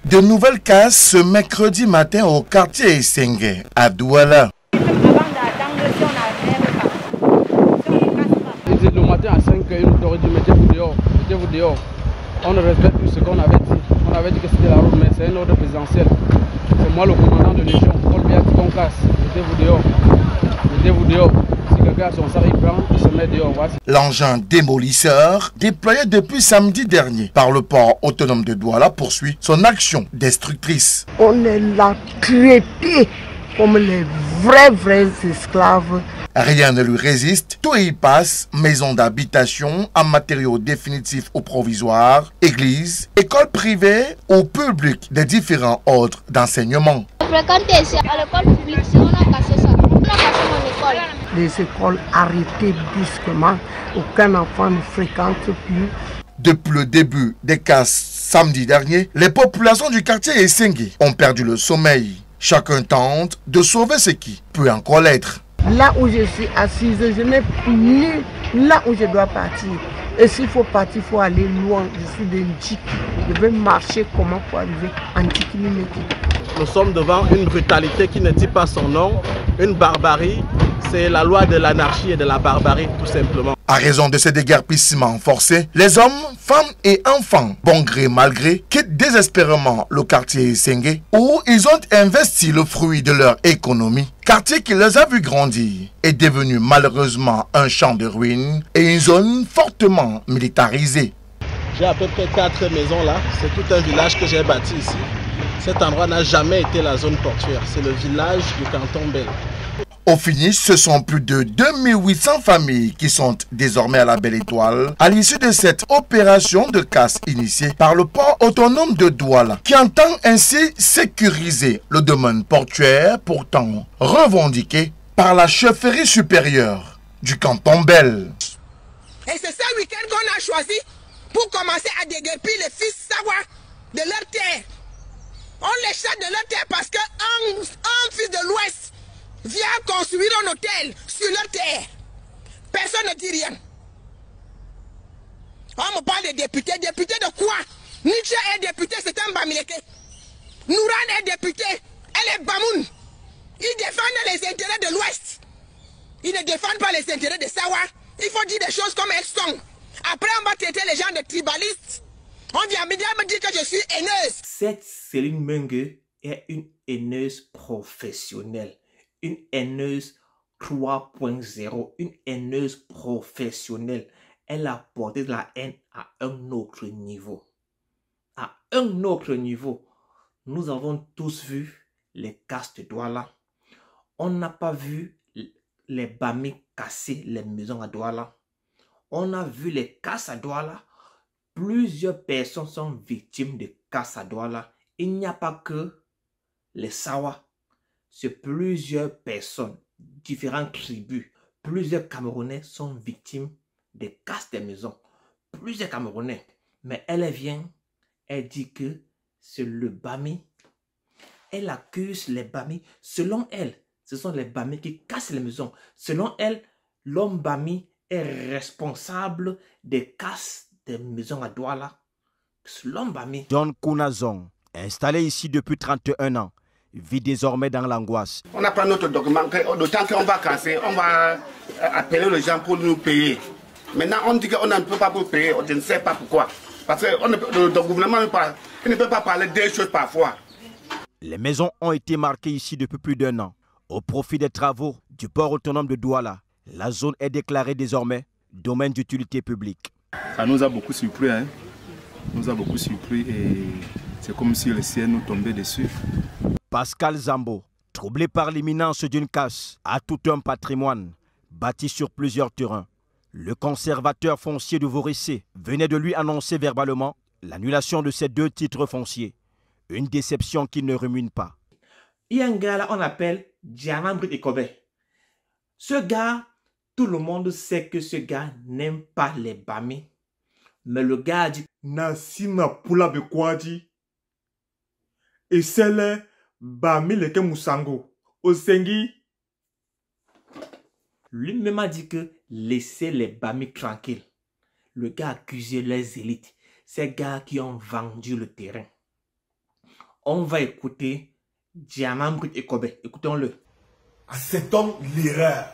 De nouvelles casses ce mercredi matin au quartier Essengue, à Douala. Le matin à 5h, ils nous auraient dit mettez-vous dehors. On ne respecte plus ce qu'on avait dit. On avait dit que c'était la route, mais c'est un ordre présidentiel. C'est moi le commandant de Légion. On lui a dit qu'on casse. Mettez-vous dehors. Mettez-vous dehors. Si quelqu'un a son sac, il prend, il se met dehors. Voici. L'engin démolisseur, déployé depuis samedi dernier par le port autonome de Douala, poursuit son action destructrice. On est là traités comme les vrais esclaves. Rien ne lui résiste, tout y passe, maisons d'habitation, en matériaux définitifs ou provisoires, églises, écoles privées ou publiques de différents ordres d'enseignement. Fréquenter à l'école publique, on a cassé ça. On a cassé mon école. Les écoles arrêtées brusquement, aucun enfant ne fréquente plus. Depuis le début des casses samedi dernier, les populations du quartier Essengue ont perdu le sommeil. Chacun tente de sauver ce qui peut encore l'être. Là où je suis assise, je n'ai ni là où je dois partir. Et s'il faut partir, il faut aller loin. Je suis de Ndjiki. Je vais marcher comment pour arriver à Ndjiki-Nimeki. Nous sommes devant une brutalité qui ne dit pas son nom, une barbarie. C'est la loi de l'anarchie et de la barbarie, tout simplement. À raison de ces déguerpissements forcés, les hommes, femmes et enfants, bon gré mal gré, quittent désespérément le quartier Essengue où ils ont investi le fruit de leur économie. Quartier qui les a vus grandir est devenu malheureusement un champ de ruines et une zone fortement militarisée. J'ai à peu près 4 maisons là, c'est tout un village que j'ai bâti ici. Cet endroit n'a jamais été la zone portuaire, c'est le village du canton Bel. Au finish, ce sont plus de 2800 familles qui sont désormais à la Belle Étoile à l'issue de cette opération de casse initiée par le port autonome de Douala qui entend ainsi sécuriser le domaine portuaire pourtant revendiqué par la chefferie supérieure du canton Bel. Et c'est ce week-end qu'on a choisi pour commencer à déguerpir les fils Sawa de leur terre. On les chasse de leur terre parce qu'un fils de l'Ouest vient construire un hôtel sur leur terre. Personne ne dit rien. On me parle de députés. Députés de quoi? Nietzsche est député, c'est un Bamileke. Nouran est député, elle est Bamoun. Ils défendent les intérêts de l'Ouest. Ils ne défendent pas les intérêts de Sawa. Il faut dire des choses comme elles sont. Après, on va traiter les gens de tribalistes. On vient me dire que je suis haineuse. Cette Céline Mengue est une haineuse professionnelle. Une haineuse 3.0, une haineuse professionnelle. Elle a porté de la haine à un autre niveau. À un autre niveau. Nous avons tous vu les casses de Douala. On n'a pas vu les bamis casser les maisons à Douala. On a vu les casses à Douala. Plusieurs personnes sont victimes de casses à Douala. Il n'y a pas que les Sawa. C'est plusieurs personnes, différentes tribus, plusieurs Camerounais sont victimes des casses des maisons. Plusieurs Camerounais. Mais elle vient, elle dit que c'est le Bami. Elle accuse les Bami. Selon elle, ce sont les Bami qui cassent les maisons. Selon elle, l'homme Bami est responsable des casses des maisons à Douala. L'homme Bami. John Kounazong, installé ici depuis 31 ans, vit désormais dans l'angoisse. On n'a pas notre document, d'autant qu'on va casser, on va appeler les gens pour nous payer. Maintenant, on dit qu'on ne peut pas vous payer, je ne sais pas pourquoi. Parce que le gouvernement ne peut pas parler des choses parfois. Les maisons ont été marquées ici depuis plus d'1 an. Au profit des travaux du port autonome de Douala, la zone est déclarée désormais domaine d'utilité publique. Ça nous a beaucoup surpris, hein? Nous a beaucoup surpris et c'est comme si le ciel nous tombait dessus. Pascal Zambo, troublé par l'imminence d'une casse, a tout un patrimoine bâti sur plusieurs terrains. Le conservateur foncier de Voressé venait de lui annoncer verbalement l'annulation de ces 2 titres fonciers. Une déception qui ne rumine pas. Il y a un gars là, on appelle Dianambrit Ekobe. Ce gars, tout le monde sait que ce gars n'aime pas les Bami. Mais le gars a dit Nassina Pula Bekwadi. Et c'est le Bami Leke Moussango. Osengi. Lui-même a dit que laissez les Bami tranquilles. Le gars a accusé les élites. Ces gars qui ont vendu le terrain. On va écouter Diana Mbrit Ekobe. Écoutons-le. À cet homme, l'erreur.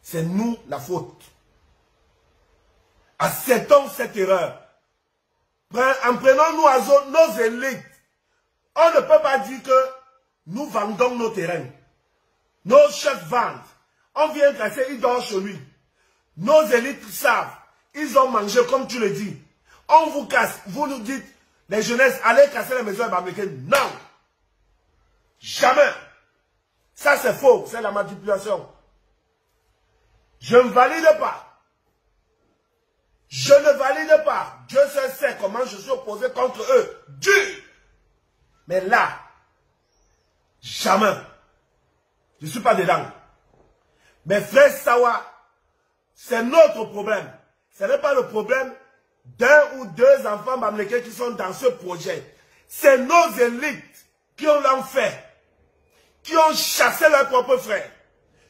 C'est nous la faute. À cet homme, cette erreur. En prenant nous nos élites, on ne peut pas dire que nous vendons nos terrains. Nos chefs vendent. On vient casser, ils dorment chez lui. Nos élites savent. Ils ont mangé, comme tu le dis. On vous casse. Vous nous dites, les jeunesses, allez casser les maisons américaines. Non. Jamais. Ça, c'est faux. C'est la manipulation. Je ne valide pas. Je ne valide pas. Dieu seul sait comment je suis opposé contre eux. Dur. Mais là, jamais. Je ne suis pas dedans. Mais frère Sawa, c'est notre problème. Ce n'est pas le problème d'un ou deux enfants bamlékés qui sont dans ce projet. C'est nos élites qui ont l'enfer, qui ont chassé leurs propres frères.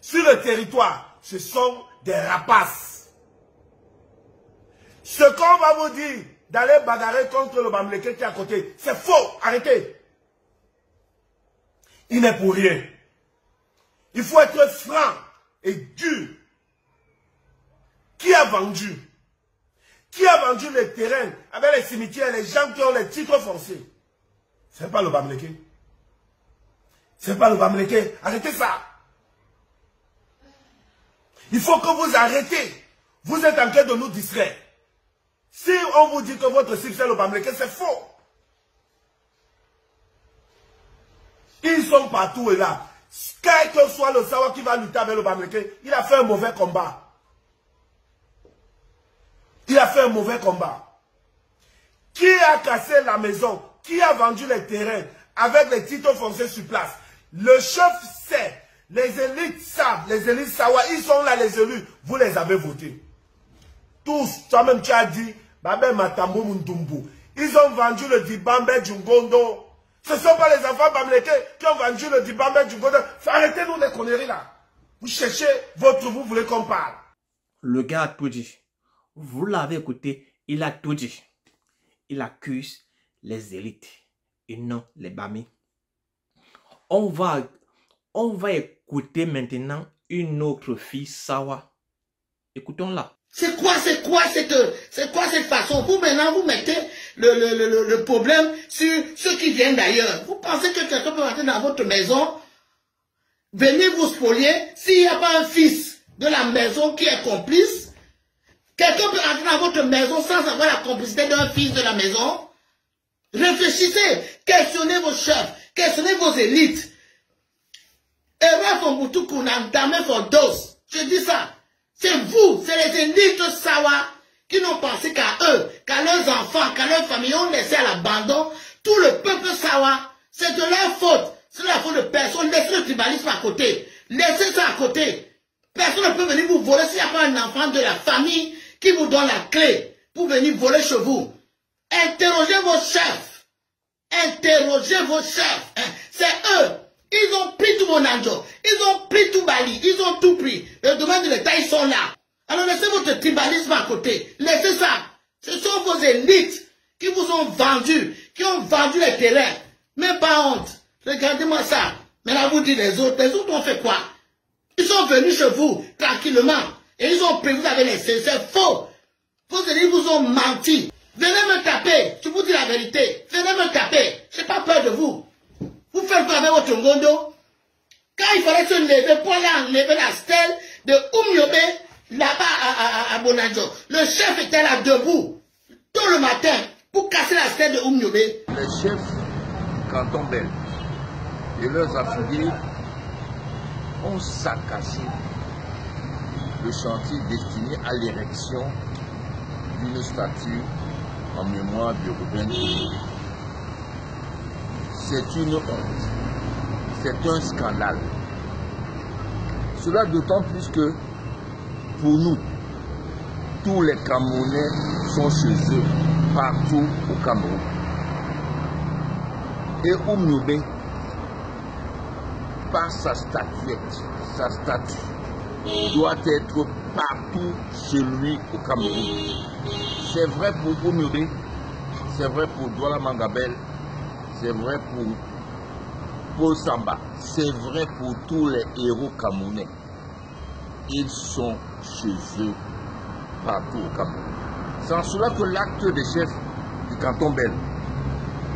Sur le territoire, ce sont des rapaces. Ce qu'on va vous dire d'aller bagarrer contre le bamléké qui est à côté, c'est faux. Arrêtez. Il n'est pour rien. Il faut être franc et dur. Qui a vendu? Qui a vendu les terrains avec les cimetières, les gens qui ont les titres fonciers? Ce n'est pas le bamléké. Ce n'est pas le bamléké. Arrêtez ça. Il faut que vous arrêtez. Vous êtes en train de nous distraire. Si on vous dit que votre cible c'est le bamléké, c'est faux. Ils sont partout et là. Quel que soit le Sawa qui va lutter avec le bamléké, il a fait un mauvais combat. Il a fait un mauvais combat. Qui a cassé la maison? Qui a vendu les terrains avec les titres fonciers sur place? Le chef sait. Les élites savent. Les élites Sawa, ils sont là, les élus. Vous les avez votés. Tous, toi-même tu as dit, Babé Matambo Mundumbu. Ils ont vendu le Dibambe Djungondo. Ce ne sont pas les enfants bamlékés qui ont vendu le Dibambe Djungondo. Arrêtez-nous les conneries là. Vous cherchez votre, vous voulez qu'on parle. Le gars a tout dit. Vous l'avez écouté, il a tout dit. Il accuse les élites et non les bamis. On va écouter maintenant une autre fille, Sawa. Écoutons-la. C'est quoi cette façon? Vous maintenant, vous mettez le problème sur ceux qui viennent d'ailleurs. Vous pensez que quelqu'un peut rentrer dans votre maison, venir vous spolier, s'il n'y a pas un fils de la maison qui est complice? Quelqu'un peut rentrer dans votre maison sans avoir la complicité d'un fils de la maison? Réfléchissez, questionnez vos chefs, questionnez vos élites. Je dis ça. C'est vous, c'est les élites Sawa qui n'ont pensé qu'à eux, qu'à leurs enfants, qu'à leurs familles, ont laissé à l'abandon. Tout le peuple Sawa, c'est de leur faute. C'est la faute de personne. Laissez le tribalisme à côté. Laissez ça à côté. Personne ne peut venir vous voler s'il n'y a pas un enfant de la famille qui vous donne la clé pour venir voler chez vous. Interrogez vos chefs. Interrogez vos chefs. C'est eux. Ils ont pris tout mon anjo. Ils ont pris tout Bali. Ils ont tout pris. Le domaine de l'État, ils sont là. Alors laissez votre tribalisme à côté. Laissez ça. Ce sont vos élites qui vous ont vendu, qui ont vendu les terrains. Même pas honte. Regardez-moi ça. Mais là, vous dites les autres ont fait quoi? Ils sont venus chez vous, tranquillement. Et ils ont prévu avec les c'est faux. Vos élites vous ont menti. Venez me taper. Je vous dis la vérité. Venez me taper. Je n'ai pas peur de vous. Vous faites quoi avec votre ngondo? Quand il fallait se lever pour aller enlever la stèle de Oumyobe, là-bas à Bonanjo, le chef était là debout, tôt le matin, pour casser la stèle de Oumyobe. Les chefs Canton Bel et leurs affiliés ont saccagé le chantier destiné à l'érection d'une statue en mémoire de Ruben Oumyobe. C'est une honte, c'est un scandale. Cela d'autant plus que, pour nous, tous les Camerounais sont chez eux, partout au Cameroun. Et Oumyobe, par sa statuette, sa statue, doit être partout chez lui au Cameroun. C'est vrai pour Oumyobe, c'est vrai pour Douala Mangabel, c'est vrai pour Paul Samba, c'est vrai pour tous les héros camerounais. Ils sont chez eux, partout au Cameroun. C'est en cela que l'acte des chefs du canton Bel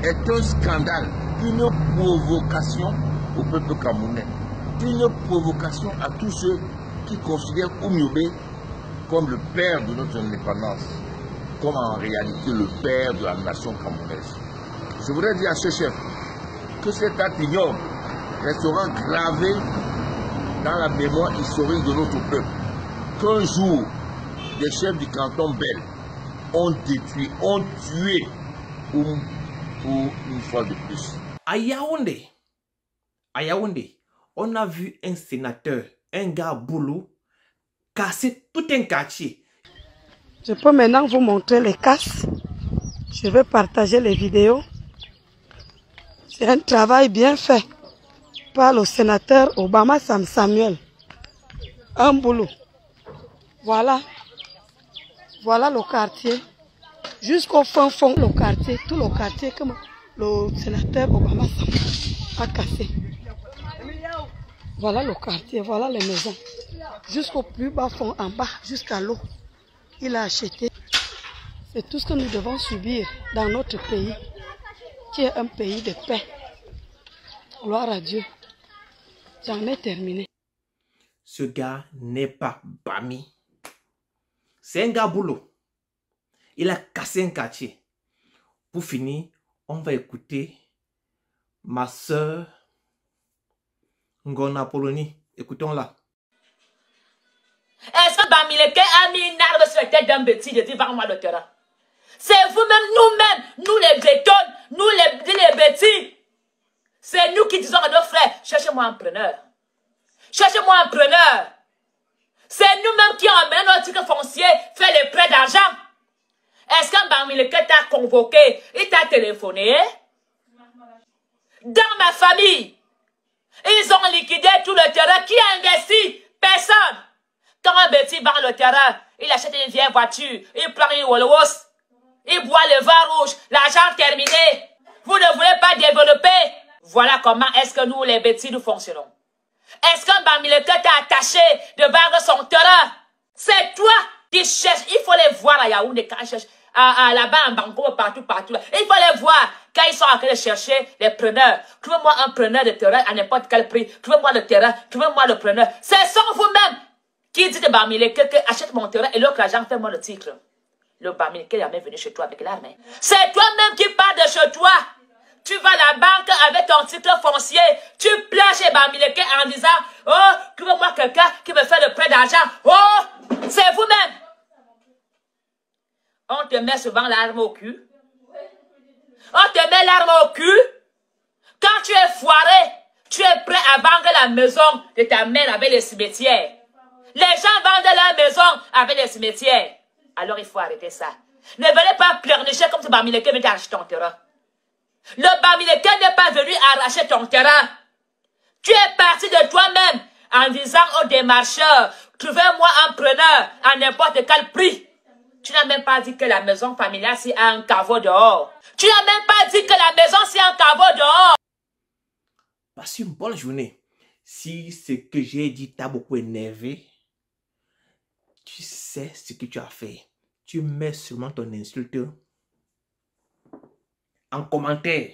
est un scandale, une provocation au peuple camerounais, une provocation à tous ceux qui considèrent Oumioubé comme le père de notre indépendance, comme en réalité le père de la nation camerounaise. Je voudrais dire à ce chef que cet acte ignoble restera gravé dans la mémoire historique de notre peuple. Qu'un jour, les chefs du canton Bel ont détruit, ont tué pour une fois de plus. À Yaoundé, on a vu un sénateur, un gars boulot, casser tout un quartier. Je peux maintenant vous montrer les casses. Je vais partager les vidéos. C'est un travail bien fait par le sénateur Obama Samuel. Un boulot. Voilà. Voilà le quartier. Jusqu'au fond, le quartier. Tout le quartier que le sénateur Obama a cassé. Voilà le quartier. Voilà les maisons. Jusqu'au plus bas fond, en bas, jusqu'à l'eau. Il a acheté. C'est tout ce que nous devons subir dans notre pays, qui est un pays de paix. Gloire à Dieu. J'en ai terminé. Ce gars n'est pas Bami. C'est un gars boulot. Il a cassé un quartier. Pour finir, on va écouter ma soeur Ngona Poloni. Écoutons-la. Est-ce que Bamileke a mis une arme sur la tête d'un bêtis de dire vends-moi le terrain? C'est vous-même, nous-mêmes, nous les bétonnes, nous les bêtis. C'est nous qui disons à nos frères, cherchez-moi un preneur. Cherchez-moi un preneur. C'est nous-mêmes qui emmènent notre titre foncier, fait les prêts d'argent. Est-ce qu'un Bamileke t'a convoqué, il t'a téléphoné? Dans ma famille, ils ont liquidé tout le terrain. Qui a investi? Personne. Quand un bêtis vend le terrain, il achète une vieille voiture, il prend une Wollos, il boit le vin rouge, l'argent terminé. Vous ne voulez pas développer. Voilà comment est-ce que nous, les bêtis, nous fonctionnons. Est-ce qu'un Bamileke t'a attaché de vendre son terrain? C'est toi qui cherches. Il faut les voir à Yaoundé quand ils cherchent. Là-bas, en Bangkok, partout. Il faut les voir quand ils sont en train de chercher les preneurs. Trouvez-moi un preneur de terrain à n'importe quel prix. Trouvez-moi le terrain. Trouvez-moi le preneur. Ce sont vous-même qui dites de Bamileke que achète mon terrain et l'autre agent fait-moi le titre. Le Bamileke est jamais venu chez toi avec l'arme. C'est toi-même qui pars de chez toi. Tu vas à la banque avec ton titre foncier. Tu plains chez Bamileke en disant, oh, trouvez-moi quelqu'un qui me fait le prêt d'argent. Oh, c'est vous-même. On te met souvent l'arme au cul. On te met l'arme au cul. Quand tu es foiré, tu es prêt à vendre la maison de ta mère avec les cimetières. Les gens vendent leur maison avec les cimetières. Alors il faut arrêter ça. Ne venez pas pleurnicher comme si Bamileke venait arracher ton terrain. Le Bamileke n'est pas venu arracher ton terrain. Tu es parti de toi-même en disant aux démarcheurs, trouvez-moi un preneur à n'importe quel prix. Tu n'as même pas dit que la maison familiale c'est un caveau dehors. Tu n'as même pas dit que la maison c'est un caveau dehors. Passe une bonne journée. Si ce que j'ai dit t'a beaucoup énervé, tu sais ce que tu as fait. Tu mets seulement ton insulte en commentaire.